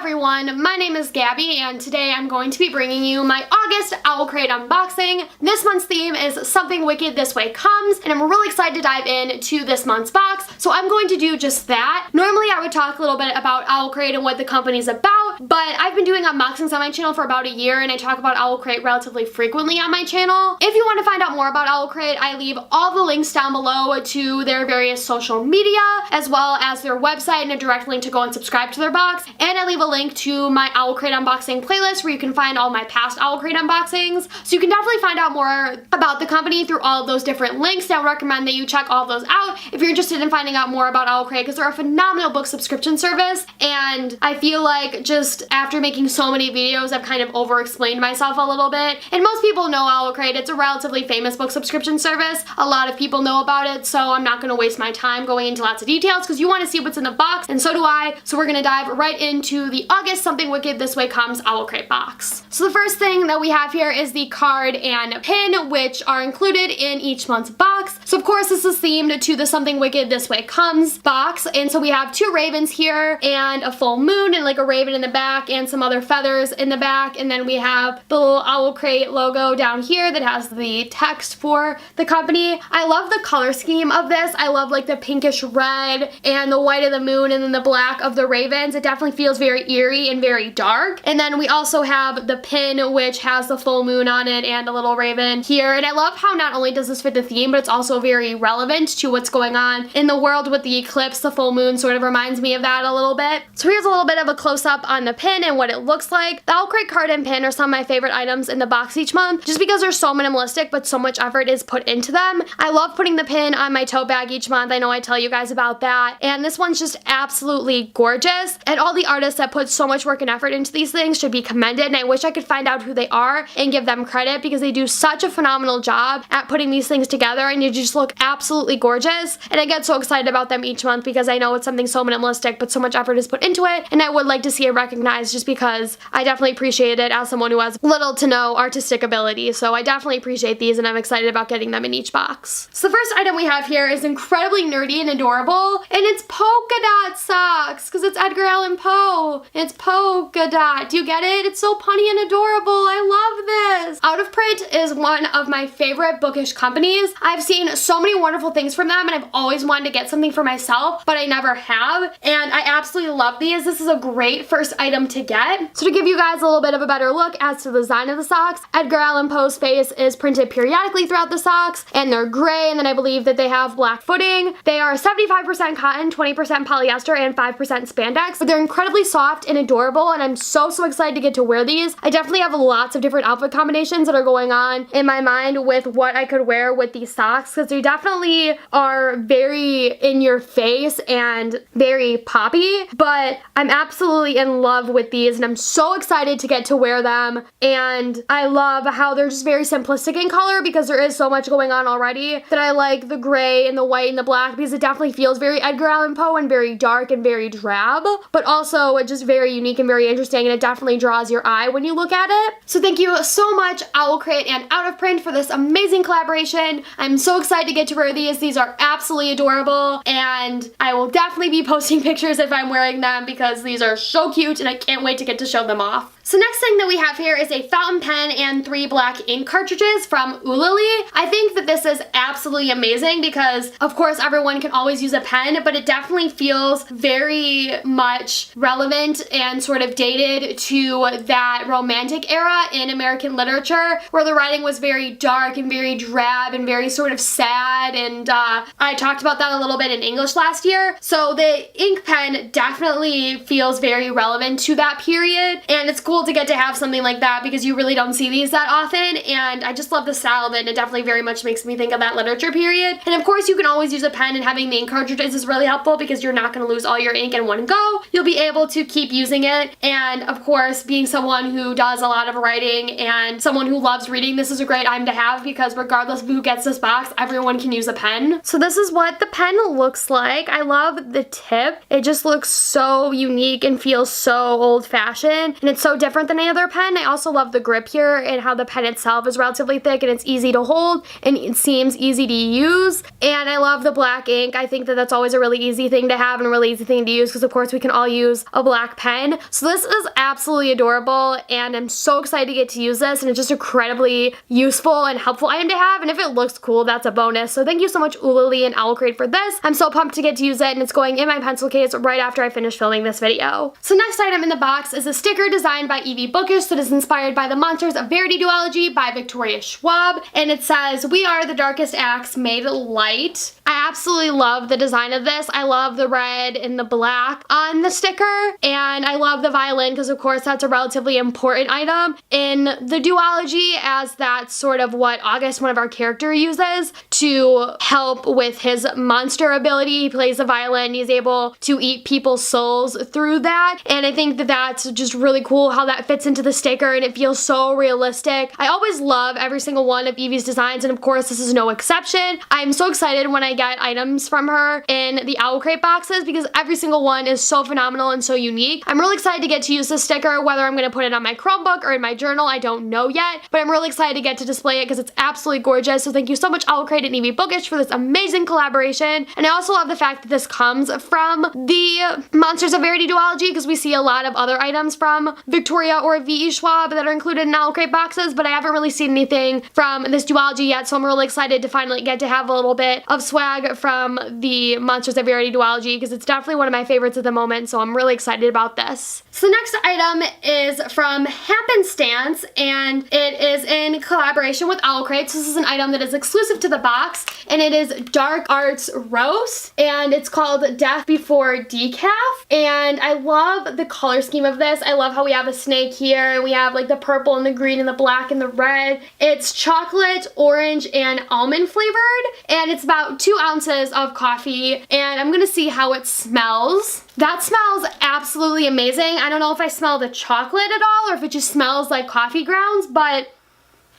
everyone, my name is Gabby and today I'm going to be bringing you my August OwlCrate unboxing. This month's theme is Something Wicked This Way Comes, and I'm really excited to dive into this month's box, so I'm going to do just that. Normally I would talk a little bit about OwlCrate and what the company's about, but I've been doing unboxings on my channel for about a year and I talk about OwlCrate relatively frequently on my channel. If you want to find out more about OwlCrate, I leave all the links down below to their various social media, as well as their website and a direct link to go and subscribe to their box. And I leave a link to my OwlCrate unboxing playlist where you can find all my past OwlCrate unboxings. So you can definitely find out more about the company through all of those different links. I would recommend that you check all of those out if you're interested in finding out more about OwlCrate, because they're a phenomenal book subscription service. And I feel like just after making so many videos, I've kind of over-explained myself a little bit. And most people know OwlCrate. It's a relatively famous book subscription service. A lot of people know about it, so I'm not going to waste my time going into lots of details because you want to see what's in the box, and so do I. So we're going to dive right into the August Something Wicked This Way Comes OwlCrate box. So the first thing that we have here is the card and pin, which are included in each month's box. So of course this is themed to the Something Wicked This Way Comes box, and so we have two ravens here and a full moon and like a raven in the back and some other feathers in the back, and then we have the little OwlCrate logo down here that has the text for the company. I love the color scheme of this. I love like the pinkish red and the white of the moon and then the black of the ravens. It definitely feels very eerie and very dark. And then we also have the pin, which has the full moon on it and a little raven here. And I love how not only does this fit the theme, but it's also very relevant to what's going on in the world with the eclipse. The full moon sort of reminds me of that a little bit. So here's a little bit of a close-up on the pin and what it looks like. The OwlCrate card and pin are some of my favorite items in the box each month, just because they're so minimalistic, but so much effort is put into them. I love putting the pin on my tote bag each month. I know I tell you guys about that. And this one's just absolutely gorgeous. And all the artists that put so much work and effort into these things should be commended. And I wish I could find out who they are and give them credit, because they do such a phenomenal job at putting these things together and you just look absolutely gorgeous. And I get so excited about them each month because I know it's something so minimalistic, but so much effort is put into it. And I would like to see it recognized, just because I definitely appreciate it as someone who has little to no artistic ability. So I definitely appreciate these and I'm excited about getting them in each box. So the first item we have here is incredibly nerdy and adorable, and it's polka dot socks, because it's Edgar Allan Poe. It's polka dot. Do you get it? It's so punny and adorable. I love this. Out of Print is one of my favorite bookish companies. I've seen so many wonderful things from them and I've always wanted to get something for myself, but I never have, and I absolutely love these. This is a great first item to get. So to give you guys a little bit of a better look as to the design of the socks, Edgar Allan Poe's face is printed periodically throughout the socks, and they're gray, and then I believe that they have black footing. They are 75% cotton, 20% polyester, and 5% spandex, but they're incredibly soft and adorable, and I'm so excited to get to wear these. I definitely have lots of different outfit combinations that are going on in my mind with what I could wear with these socks, because they definitely are very in your face and very poppy, but I'm absolutely in love with these and I'm so excited to get to wear them. And I love how they're just very simplistic in color, because there is so much going on already, that I like the gray and the white and the black, because it definitely feels very Edgar Allan Poe and very dark and very drab, but also it's just very unique and very interesting, and it definitely draws your eye when you look at it. So thank you so much, OwlCrate and Out of Print, for this amazing collaboration. I'm so excited to get to wear these. These are absolutely adorable, and I will definitely be posting pictures if I'm wearing them, because these are so cute and I can't wait to get to show them off. So next thing that we have here is a fountain pen and 3 black ink cartridges from Ulali. I think that this is absolutely amazing because, of course, everyone can always use a pen, but it definitely feels very much relevant and sort of dated to that romantic era in American literature, where the writing was very dark and very drab and very sort of sad, and I talked about that a little bit in English last year. So the ink pen definitely feels very relevant to that period, and it's cool to get to have something like that because you really don't see these that often, and I just love the style of it, and it definitely very much makes me think of that literature period. And of course you can always use a pen, and having the ink cartridges is really helpful because you're not going to lose all your ink in one go. You'll be able to keep using it, and of course, being someone who does a lot of writing and someone who loves reading, this is a great item to have, because regardless of who gets this box, everyone can use a pen. So this is what the pen looks like. I love the tip. It just looks so unique and feels so so old-fashioned, and it's so different than any other pen. I also love the grip here and how the pen itself is relatively thick and it's easy to hold and it seems easy to use. And I love the black ink. I think that that's always a really easy thing to have and a really easy thing to use because of course we can all use a black pen. So this is absolutely adorable and I'm so excited to get to use this, and it's just incredibly useful and helpful item to have, and if it looks cool, that's a bonus. So thank you so much Ulali and OwlCrate for this. I'm so pumped to get to use it, and it's going in my pencil case right after I finish filming this video. So next item in the box is a sticker designed by GABBYABOOKS that is inspired by the Monsters of Verity duology by Victoria Schwab, and it says, "We are the darkest acts made light." I absolutely love the design of this. I love the red and the black on the sticker, and I love the violin because of course that's a relatively important item in the duology, as that's sort of what August, one of our characters, uses to help with his monster ability. He plays the violin, he's able to eat people's souls through that, and I think that that's just really cool how that fits into the sticker and it feels so realistic. I always love every single one of Evie's designs, and of course this is no exception. I'm so excited when I get items from her in the OwlCrate boxes because every single one is so phenomenal and so unique. I'm really excited to get to use this sticker, whether I'm going to put it on my Chromebook or in my journal, I don't know yet, but I'm really excited to get to display it because it's absolutely gorgeous. So thank you so much OwlCrate and GABBYABOOKS for this amazing collaboration. And I also love the fact that this comes from the Monsters of Verity duology because we see a lot of other items from Victoria or V.E. Schwab that are included in OwlCrate boxes, but I haven't really seen anything from this duology yet, so I'm really excited to finally get to have a little bit of swag from the Monsters of Verity duology because it's definitely one of my favorites at the moment, so I'm really excited about this. So the next item is from Happenstance, and it is in collaboration with OwlCrate. So this is an item that is exclusive to the box, and it is Dark Arts Roast, and it's called Death Before Decaf, and I love the color scheme of this. I love how we have a snake here, and we have like the purple and the green and the black and the red. It's chocolate, orange, and almond flavored, and it's about 2 ounces of coffee, and I'm gonna see how it smells. That smells absolutely amazing. I don't know if I smell the chocolate at all or if it just smells like coffee grounds, but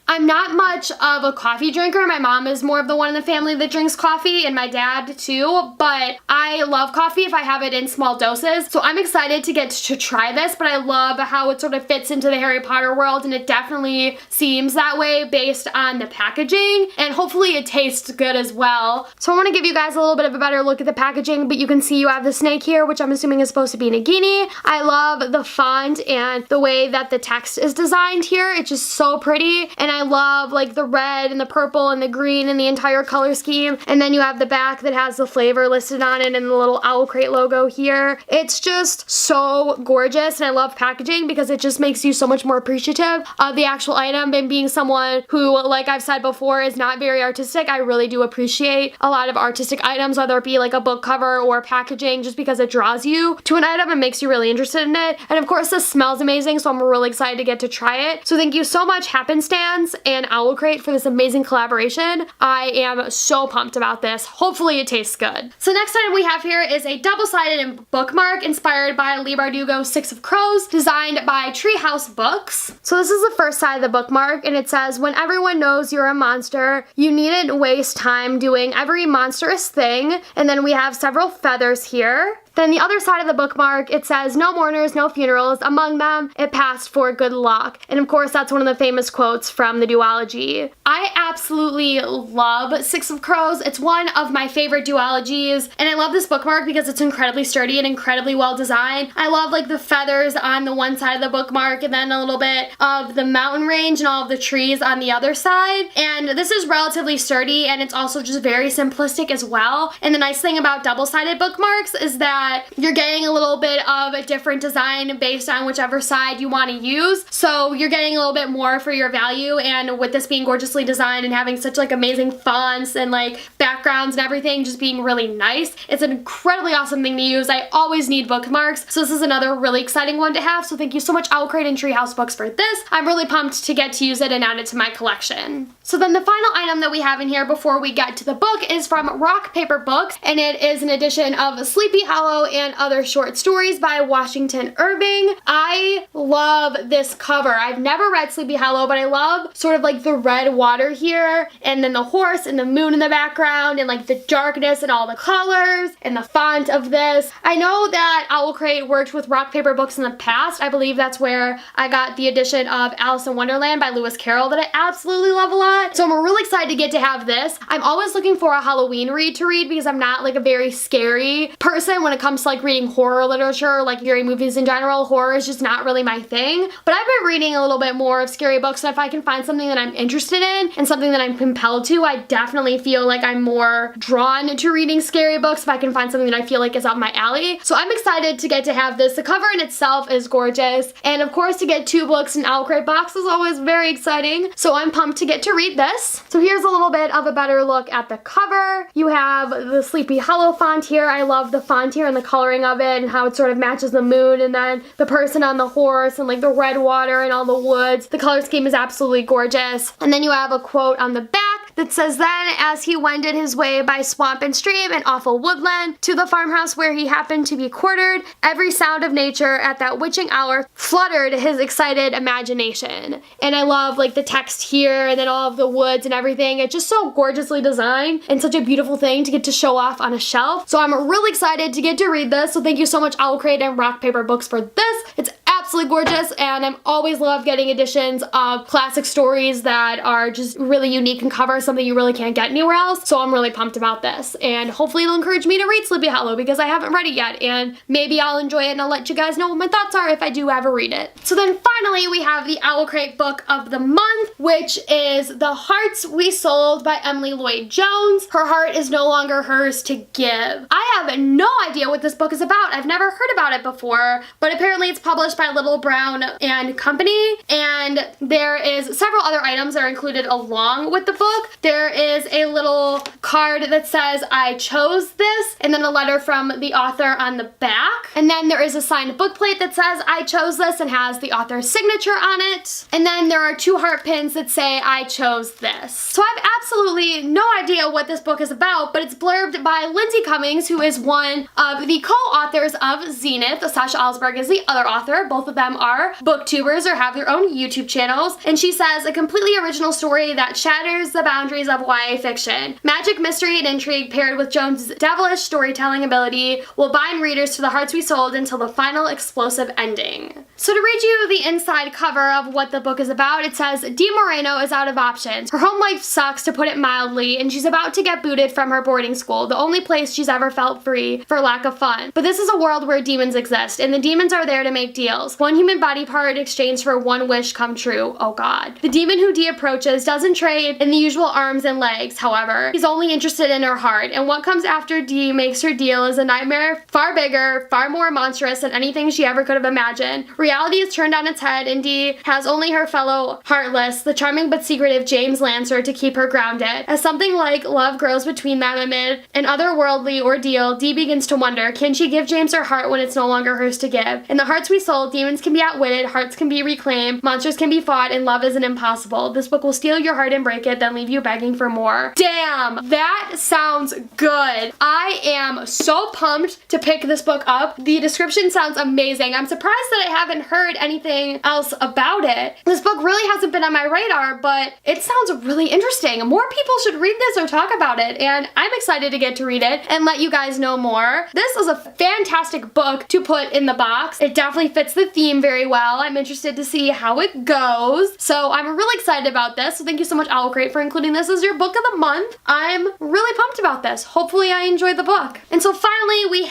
I'm not much of a coffee drinker. My mom is more of the one in the family that drinks coffee, and my dad too, but I love coffee if I have it in small doses. So I'm excited to get to try this, but I love how it sort of fits into the Harry Potter world, and it definitely seems that way based on the packaging, and hopefully it tastes good as well. So I want to give you guys a little bit of a better look at the packaging, but you can see you have the snake here, which I'm assuming is supposed to be Nagini. I love the font and the way that the text is designed here. It's just so pretty, and I love like the red and the purple and the green and the entire color scheme. And then you have the back that has the flavor listed on it and the little OwlCrate logo here. It's just so gorgeous, and I love packaging because it just makes you so much more appreciative of the actual item. And being someone who, like I've said before, is not very artistic, I really do appreciate a lot of artistic items, whether it be like a book cover or packaging, just because it draws you to an item and makes you really interested in it. And of course this smells amazing, so I'm really excited to get to try it. So thank you so much Happenstance and OwlCrate for this amazing collaboration. I am so pumped about this. Hopefully it tastes good. So next item we have here is a double-sided bookmark inspired by Leigh Bardugo's Six of Crows, designed by Treehouse Books. So this is the first side of the bookmark, and it says, "When everyone knows you're a monster, you needn't waste time doing every monstrous thing." And then we have several feathers here. Then the other side of the bookmark, it says, "No mourners, no funerals. Among them, it passed for good luck." And of course, that's one of the famous quotes from the duology. I absolutely love Six of Crows. It's one of my favorite duologies, and I love this bookmark because it's incredibly sturdy and incredibly well designed. I love like the feathers on the one side of the bookmark, and then a little bit of the mountain range and all of the trees on the other side. And this is relatively sturdy, and it's also just very simplistic as well. And the nice thing about double-sided bookmarks is that you're getting a little bit of a different design based on whichever side you want to use. So you're getting a little bit more for your value, and with this being gorgeously designed and having such like amazing fonts and like backgrounds and everything just being really nice, it's an incredibly awesome thing to use. I always need bookmarks, so this is another really exciting one to have. So thank you so much OwlCrate and Treehouse Books for this. I'm really pumped to get to use it and add it to my collection. So then the final item that we have in here before we get to the book is from Rock Paper Books, and it is an edition of Sleepy Hollow Hollow and Other Short Stories by Washington Irving. I love this cover. I've never read Sleepy Hollow, but I love sort of like the red water here, and then the horse and the moon in the background, and like the darkness and all the colors and the font of this. I know that OwlCrate worked with Rock Paper Books in the past. I believe that's where I got the edition of Alice in Wonderland by Lewis Carroll that I absolutely love a lot. So I'm really excited to get to have this. I'm always looking for a Halloween read to read because I'm not like a very scary person when it comes to like reading horror literature, like scary movies in general. Horror is just not really my thing. But I've been reading a little bit more of scary books, and if I can find something that I'm interested in and something that I'm compelled to, I definitely feel like I'm more drawn to reading scary books if I can find something that I feel like is up my alley. So I'm excited to get to have this. The cover in itself is gorgeous, and of course to get 2 books in OwlCrate box is always very exciting. So I'm pumped to get to read this. So here's a little bit of a better look at the cover. You have the Sleepy Hollow font here. I love the font here and the coloring of it and how it sort of matches the moon, and then the person on the horse and like the red water and all the woods. The color scheme is absolutely gorgeous. And then you have a quote on the back that says, "Then as he wended his way by swamp and stream and awful woodland to the farmhouse where he happened to be quartered, every sound of nature at that witching hour fluttered his excited imagination." And I love like the text here and then all of the woods and everything. It's just so gorgeously designed and such a beautiful thing to get to show off on a shelf. So I'm really excited to get to read this. So thank you so much OwlCrate and Rock Paper Books for this. It's absolutely gorgeous, and I'm always love getting editions of classic stories that are just really unique and cover something you really can't get anywhere else. So I'm really pumped about this, and hopefully it'll encourage me to read Sleepy Hollow because I haven't read it yet, and maybe I'll enjoy it and I'll let you guys know what my thoughts are if I do ever read it. So then finally we have the OwlCrate book of the month, which is The Hearts We Sold by Emily Lloyd Jones. Her heart is no longer hers to give. I have no idea what this book is about. I've never heard about it before, but apparently it's published by Little Brown and Company, and there is several other items that are included along with the book. There is a little card that says "I chose this," and then a letter from the author on the back, and then there is a signed bookplate that says "I chose this" and has the author's signature on it, and then there are 2 heart pins that say "I chose this." So I have absolutely no idea what this book is about, but it's blurbed by Lindsay Cummings, who is one of the co-authors of Zenith. Sasha Alsberg is the other author. Both of them are booktubers or have their own YouTube channels, and she says, "A completely original story that shatters the boundaries of YA fiction. Magic, mystery, and intrigue paired with Jones' devilish storytelling ability will bind readers to The Hearts We Sold until the final explosive ending." So to read you the inside cover of what the book is about, it says, "Dee Moreno is out of options. Her home life sucks, to put it mildly, and she's about to get booted from her boarding school, the only place she's ever felt free for lack of fun. But this is a world where demons exist, and the demons are there to make deals. One human body part in exchange for one wish come true. Oh God. The demon who Dee approaches doesn't trade in the usual arms and legs, however. He's only interested in her heart, and what comes after Dee makes her deal is a nightmare far bigger, far more monstrous than anything she ever could have imagined. Reality is turned on its head, and Dee has only her fellow Heartless, the charming but secretive James Lancer, to keep her grounded. As something like love grows between them amid an otherworldly ordeal, Dee begins to wonder, can she give James her heart when it's no longer hers to give? In The Hearts We Sold, demons can be outwitted, hearts can be reclaimed, monsters can be fought, and love isn't impossible. This book will steal your heart and break it, then leave you begging for more." Damn, that sounds good. I am so pumped to pick this book up. The description sounds amazing. I'm surprised that I haven't heard anything else about it. This book really hasn't been on my radar, but it sounds really interesting. More people should read this or talk about it, and I'm excited to get to read it and let you guys know more. This is a fantastic book to put in the box. It definitely fits the theme very well. I'm interested to see how it goes. So I'm really excited about this. So thank you so much, OwlCrate, for including this as your book of the month. I'm really pumped about this. Hopefully I enjoyed the book. And so finally we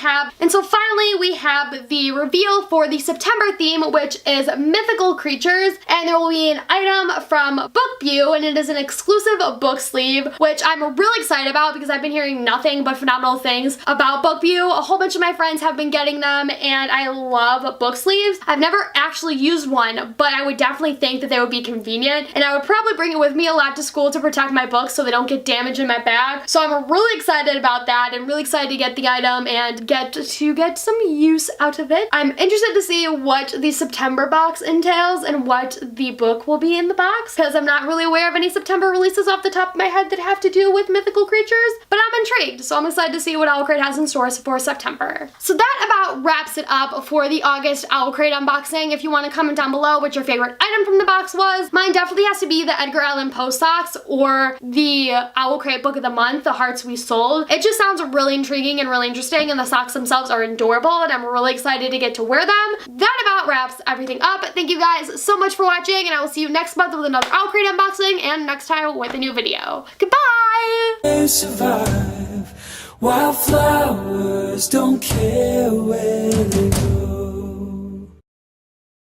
have the reveal for the September theme, which is mythical creatures, and there will be an item from BookBeau, and it is an exclusive book sleeve, which I'm really excited about because I've been hearing nothing but phenomenal things about BookBeau. A whole bunch of my friends have been getting them, and I love book sleeves. I've never actually used one, but I would definitely think that they would be convenient, and I would probably bring it with me a lot to school to protect my books so they don't get damaged in my bag. So I'm really excited about that and really excited to get the item and get some use out of it. I'm interested to see what the September box entails and what the book will be in the box, because I'm not really aware of any September releases off the top of my head that have to do with mythical creatures, but I'm intrigued, so I'm excited to see what OwlCrate has in store for September. So that about wraps it up for the August OwlCrate unboxing. If you want to comment down below what your favorite item from the box was, mine definitely has to be the Edgar Allan Poe socks or the OwlCrate book of the month, The Hearts We Sold. It just sounds really intriguing and really interesting, and the socks themselves are adorable, and I'm really excited to get to wear them. That about wraps everything up. Thank you guys so much for watching, and I will see you next month with another OwlCrate unboxing and next time with a new video. Goodbye! They survive. Wildflowers don't care where they go.